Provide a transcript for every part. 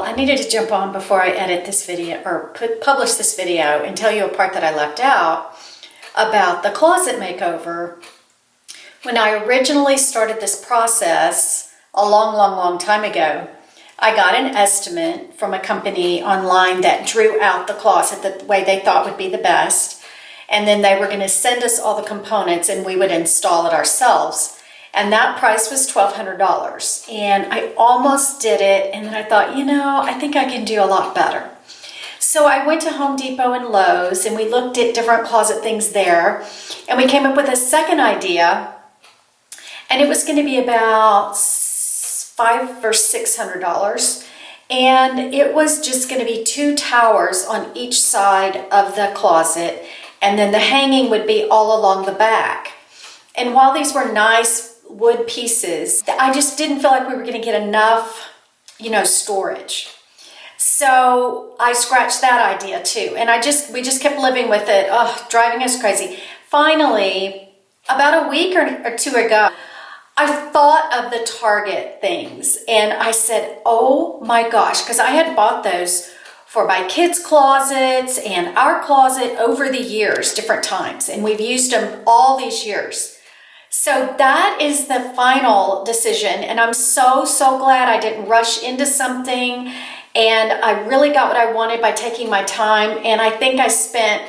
y'all, I needed to jump on before I edit this video or publish this video and tell you a part that I left out about the closet makeover. When I originally started this process a long time ago, I got an estimate from a company online that drew out the closet the way they thought would be the best. And then they were going to send us all the components and we would install it ourselves. And that price was $1,200. And I almost did it. And then I thought, you know, I think I can do a lot better. So I went to Home Depot and Lowe's and we looked at different closet things there. And we came up with a second idea. And it was going to be about $500 or $600. And it was just going to be 2 towers on each side of the closet. And then the hanging would be all along the back. And while these were nice wood pieces, I just didn't feel like we were going to get enough, you know, storage. So I scratched that idea too. And we just kept living with it, driving us crazy. Finally, about a week or 2 ago, I thought of the Target things and I said, oh my gosh, because I had bought those for my kids' closets and our closet over the years, different times. And we've used them all these years. So that is the final decision. And I'm so glad I didn't rush into something. And I really got what I wanted by taking my time. And I think I said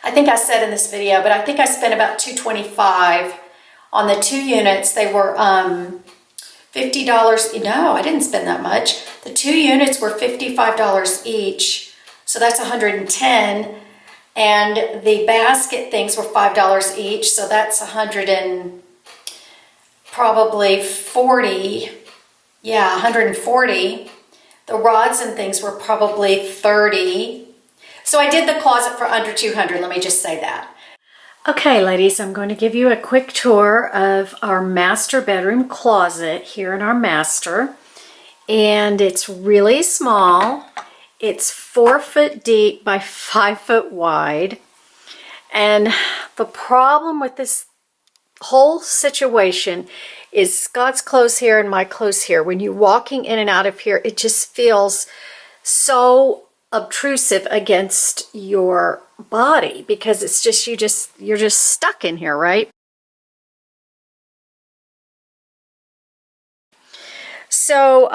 in this video, but I think I spent about $225 on the 2 units. They were $50. No, I didn't spend that much. The 2 units were $55 each. So that's $110. And the basket things were $5 each, so that's probably 40. Yeah, 140. The rods and things were probably 30. So I did the closet for under 200, let me just say that. Okay, ladies, I'm going to give you a quick tour of our master bedroom closet here in our master. And it's really small. It's 4 foot deep by 5 foot wide. And the problem with this whole situation is Scott's clothes here and my clothes here. When you're walking in and out of here, it just feels so obtrusive against your body because it's just, you're just stuck in here, right? So,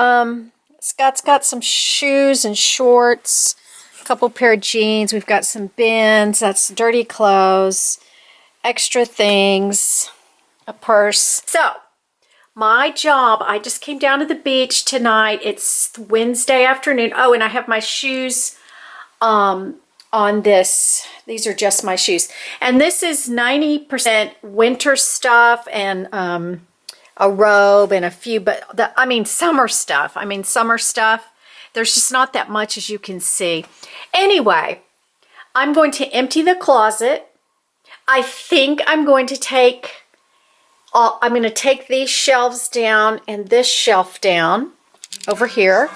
Scott's got some shoes and shorts, a couple pair of jeans. We've got some bins, that's dirty clothes, extra things, a purse. So, my job, I just came down to the beach tonight. It's Wednesday afternoon. Oh, and I have my shoes on this. These are just my shoes. And this is 90% winter stuff and a robe and a few, but summer stuff. Summer stuff. There's just not that much, as you can see. Anyway, I'm going to empty the closet. I think I'm going to take these shelves down and this shelf down over here.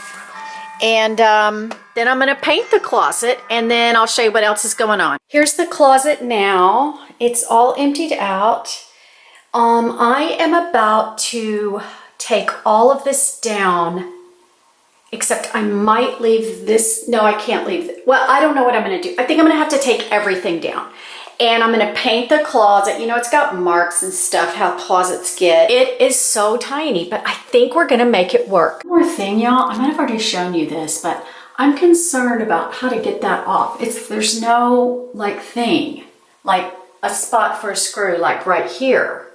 And then I'm going to paint the closet and then I'll show you what else is going on. Here's the closet now. It's all emptied out. I am about to take all of this down, except I might leave this. No, I can't leave. Well, I don't know what I'm going to do. I think I'm going to have to take everything down. And I'm going to paint the closet. You know, it's got marks and stuff, how closets get. It is so tiny, but I think we're going to make it work. One more thing, y'all. I might have already shown you this, but I'm concerned about how to get that off. There's no, thing, like a spot for a screw, like right here.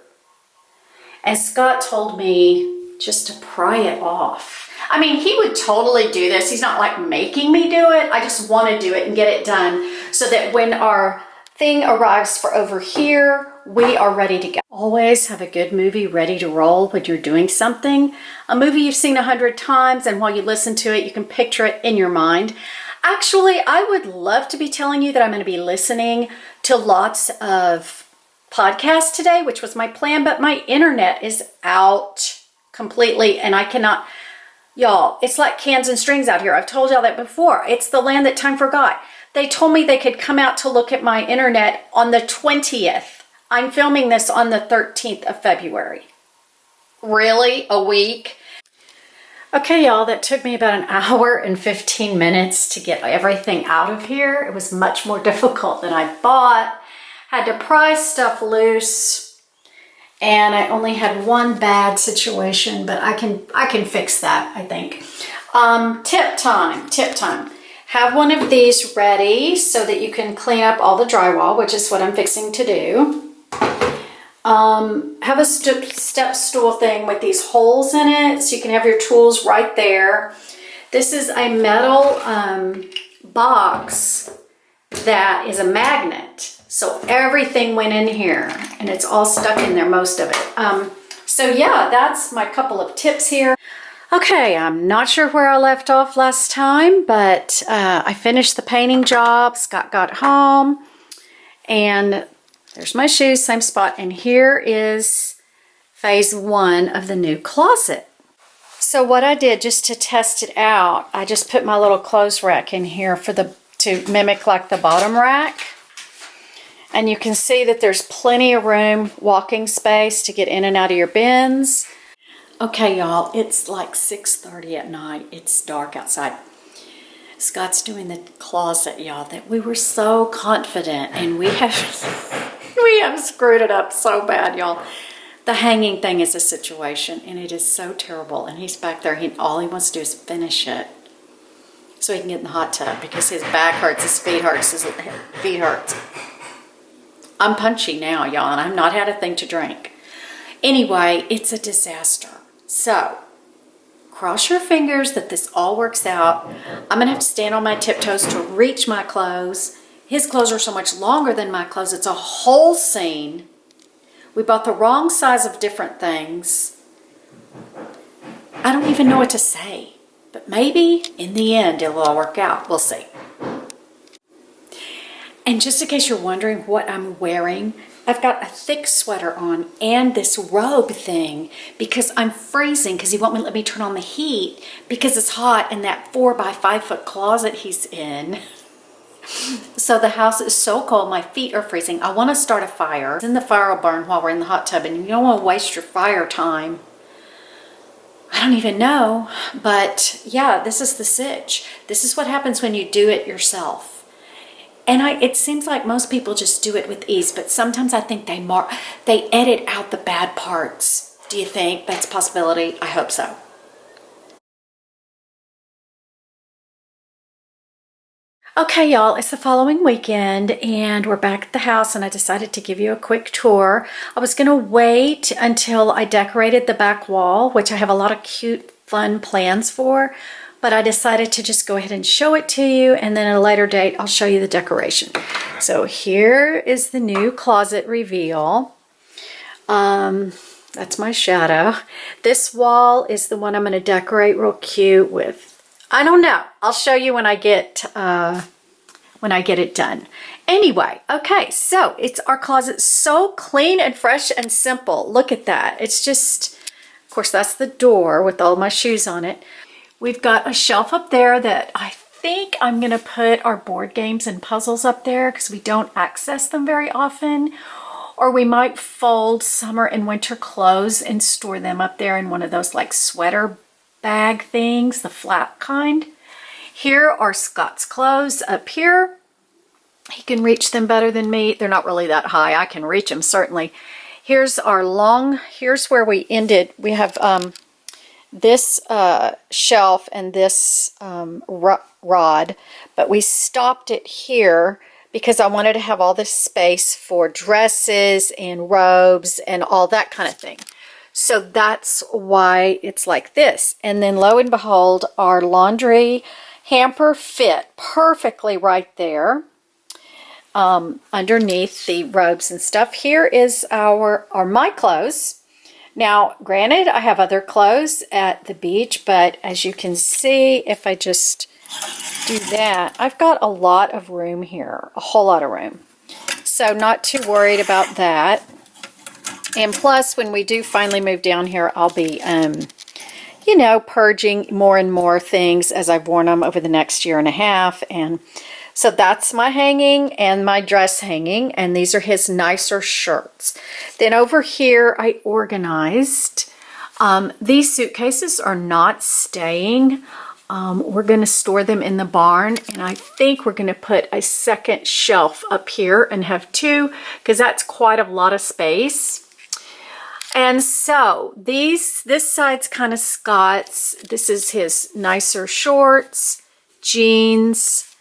And Scott told me just to pry it off. He would totally do this. He's not making me do it. I just want to do it and get it done so that when our thing arrives for over here, we are ready to go. Always have a good movie ready to roll when you're doing something. A movie you've seen 100 times, and while you listen to it, you can picture it in your mind. Actually, I would love to be telling you that I'm going to be listening to lots of podcasts today, which was my plan, but my internet is out completely and I cannot, y'all, it's like cans and strings out here. I've told y'all that before. It's the land that time forgot. They told me they could come out to look at my internet on the 20th. I'm filming this on the 13th of February. Really? A week? Okay, y'all, that took me about an hour and 15 minutes to get everything out of here. It was much more difficult than I thought. Had to pry stuff loose, and I only had one bad situation, but I can fix that, I think. Tip time. Have one of these ready so that you can clean up all the drywall, which is what I'm fixing to do. Have a step stool thing with these holes in it so you can have your tools right there. This is a metal box that is a magnet. So everything went in here and it's all stuck in there, most of it. So yeah, that's my couple of tips here. Okay, I'm not sure where I left off last time, but I finished the painting job. Scott got home and there's my shoes, same spot. And here is phase 1 of the new closet. So what I did just to test it out, I just put my little clothes rack in here to mimic like the bottom rack. And you can see that there's plenty of room, walking space to get in and out of your bins. Okay, y'all, it's like 6:30 at night. It's dark outside. Scott's doing the closet, y'all, that we were so confident, and we have screwed it up so bad, y'all. The hanging thing is a situation, and it is so terrible. And he's back there. All he wants to do is finish it so he can get in the hot tub because his back hurts, his feet hurts, his feet hurts. I'm punchy now, y'all, and I've not had a thing to drink. Anyway, it's a disaster. So, cross your fingers that this all works out. I'm going to have to stand on my tiptoes to reach my clothes. His clothes are so much longer than my clothes. It's a whole scene. We bought the wrong size of different things. I don't even know what to say. But maybe in the end it'll all work out. We'll see. And just in case you're wondering what I'm wearing, I've got a thick sweater on and this robe thing because I'm freezing because he won't let me turn on the heat because it's hot in that 4 by 5 foot closet he's in. So the house is so cold, my feet are freezing. I want to start a fire. Then the fire will burn while we're in the hot tub and you don't want to waste your fire time. I don't even know, but yeah, this is the sitch. This is what happens when you do it yourself. And it seems like most people just do it with ease, but sometimes I think they edit out the bad parts. Do you think that's a possibility? I hope so. Okay, y'all, it's the following weekend and we're back at the house and I decided to give you a quick tour. I was going to wait until I decorated the back wall, which I have a lot of cute, fun plans for. But I decided to just go ahead and show it to you, and then at a later date I'll show you the decoration. So here is the new closet reveal. That's my shadow. This wall is the one I'm going to decorate real cute with. I don't know. I'll show you when I get it done. Anyway, okay, so it's our closet, so clean and fresh and simple. Look at that. It's just, of course, that's the door with all my shoes on it. We've got a shelf up there that I think I'm going to put our board games and puzzles up there because we don't access them very often. Or we might fold summer and winter clothes and store them up there in one of those like sweater bag things, the flat kind. Here are Scott's clothes up here. He can reach them better than me. They're not really that high. I can reach them certainly. Here's where we ended. We have this shelf and this rod, but we stopped it here because I wanted to have all this space for dresses and robes and all that kind of thing. So that's why it's like this. And then lo and behold, our laundry hamper fit perfectly right there underneath the robes and stuff. Here is my clothes. Now, granted, I have other clothes at the beach, but as you can see, if I just do that, I've got a lot of room here, a whole lot of room. So not too worried about that. And plus, when we do finally move down here, I'll be, you know, purging more and more things as I've worn them over the next year and a half. And so that's my hanging and my dress hanging, and these are his nicer shirts. Then over here I organized These suitcases are not staying. We're going to store them in the barn, and I think we're going to put a second shelf up here and have two, because that's quite a lot of space. And so this side's kind of Scott's. This is his nicer shorts, jeans,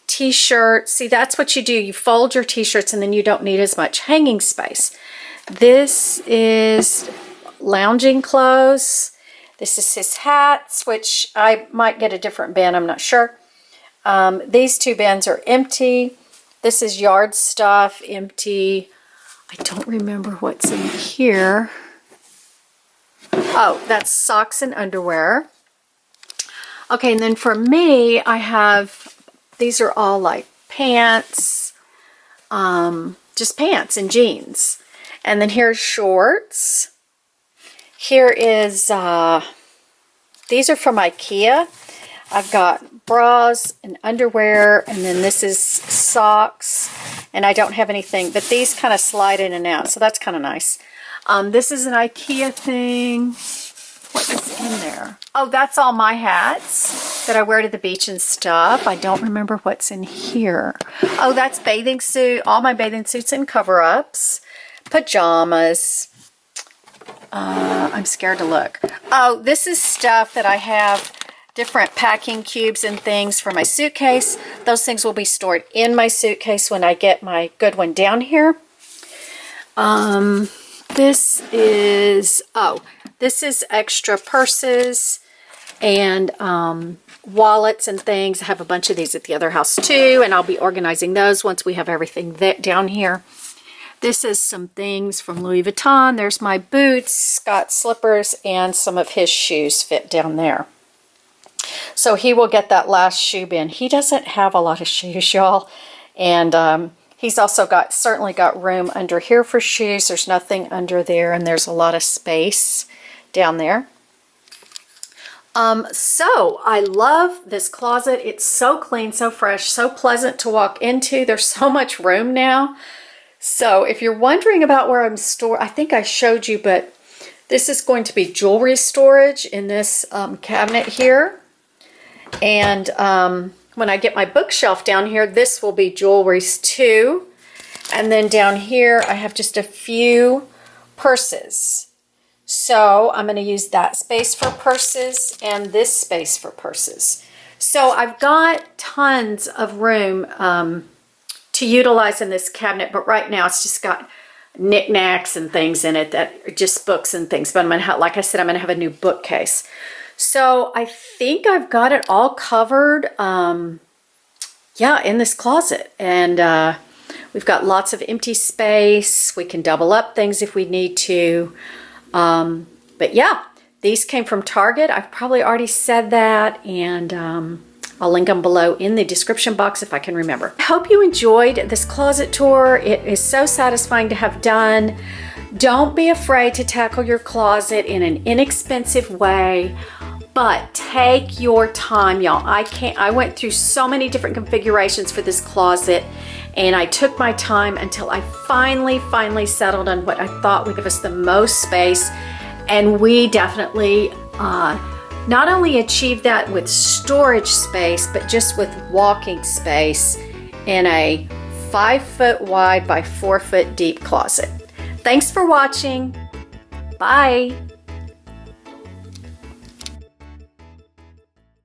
t-shirts. See, that's what you do. You fold your t-shirts and then you don't need as much hanging space. This is lounging clothes. This is his hats, which I might get a different bin, I'm not sure. These two bins are empty. This is yard stuff, empty. I don't remember what's in here. Oh, that's socks and underwear. Okay, and then for me, I have, these are all like pants, just pants and jeans. And then here's shorts. Here is, these are from IKEA. I've got bras and underwear, and then this is socks, and I don't have anything, but these kind of slide in and out, so that's kind of nice. This is an IKEA thing. What is in there? Oh, that's all my hats that I wear to the beach and stuff. I don't remember what's in here. Oh, that's bathing suit, all my bathing suits and cover-ups, pajamas. I'm scared to look. Oh, this is stuff that I have, different packing cubes and things for my suitcase. Those things will be stored in my suitcase when I get my good one down here. This is extra purses and wallets and things. I have a bunch of these at the other house too, and I'll be organizing those once we have everything down here. This is some things from Louis Vuitton. There's my boots, Scott's slippers, and some of his shoes fit down there. So he will get that last shoe bin. He doesn't have a lot of shoes, y'all. And he's also certainly got room under here for shoes. There's nothing under there, and there's a lot of space down there. So I love this closet. It's so clean, so fresh, so pleasant to walk into. There's so much room now. So if you're wondering about where I'm stored, I think I showed you, but this is going to be jewelry storage in this cabinet here. And when I get my bookshelf down here, this will be jewelries too. And then down here, I have just a few purses. So I'm going to use that space for purses and this space for purses. So I've got tons of room to utilize in this cabinet, but right now it's just got knickknacks and things in it that are just books and things. But I'm gonna have, like I said, I'm gonna have a new bookcase. So I think I've got it all covered, yeah, in this closet. And we've got lots of empty space. We can double up things if we need to. But yeah, these came from Target. I've probably already said that, and I'll link them below in the description box if I can remember. I hope you enjoyed this closet tour. It is so satisfying to have done. Don't be afraid to tackle your closet in an inexpensive way, but take your time, y'all. I went through so many different configurations for this closet, and I took my time until I finally settled on what I thought would give us the most space. And we definitely not only achieved that with storage space, but just with walking space in a 5 foot wide by 4 foot deep closet. Thanks for watching. Bye.